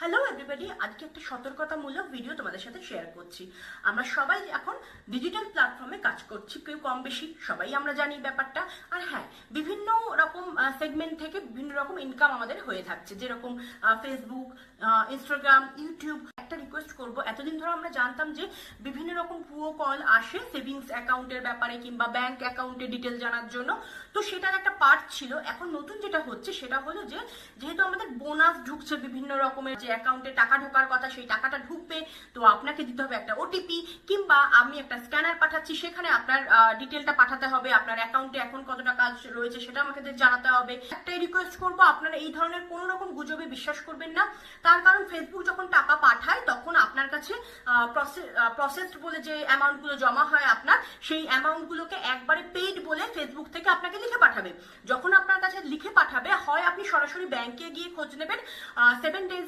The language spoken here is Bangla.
হ্যালো এভরিবডি, আজকে একটা সতর্কতামূলক ভিডিও তোমাদের সাথে শেয়ার করছি। আমরা সবাই এখন ডিজিটাল প্ল্যাটফর্মে কাজ করছি, কেউ কম বেশি সবাই আমরা জানি ব্যাপারটা। আর হ্যাঁ, বিভিন্ন রকম সেগমেন্ট থেকে বিভিন্ন রকম ইনকাম আমাদের হয়ে থাকছে, যেরকম ফেসবুক, ইনস্টাগ্রাম, ইউটিউব। একটা রিকোয়েস্ট করব, এতদিন ধরে আমরা জানতাম যে বিভিন্ন রকম ভুয়ো কল আসে সেভিংস অ্যাকাউন্টের ব্যাপারে কিংবা ব্যাংক অ্যাকাউন্টের ডিটেল জানার জন্য, তো সেটার একটা পার্ট ছিল। এখন নতুন যেটা হচ্ছে সেটা হলো যে যেহেতু আমাদের বোনাস ঢুকছে বিভিন্ন রকমের, যে অ্যাকাউন্টে টাকা ঢোকার কথা সেই টাকাটা ঢুকবে, তো আপনাকে দিতে হবে একটা ওটিপি, কিংবা আমি একটা স্ক্যানার পাঠাচ্ছি, সেখানে আপনার ডিটেলটা পাঠাতে হবে, আপনার অ্যাকাউন্টে এখন কত টাকা রয়েছে সেটা আমাকে জানাতে হবে। একটাই রিকোয়েস্ট করবো, আপনারা এই ধরনের কোনো রকম গুজবে বিশ্বাস করবেন না। তার কারণ ফেসবুক যখন টাকা পাঠায় তখন আপনার কাছে প্রসেসড বলে যে অ্যামাউন্টগুলো জমা হয় আপনার, সেই অ্যামাউন্টগুলোকে একবারে পেইড বলে ফেসবুক থেকে আপনাকে লিখে পাঠাবে। যখন আপনার কাছে লিখে পাঠাবে, হয় আপনি সরাসরি ব্যাংকে গিয়ে খোঁজ নেবেন, 7 days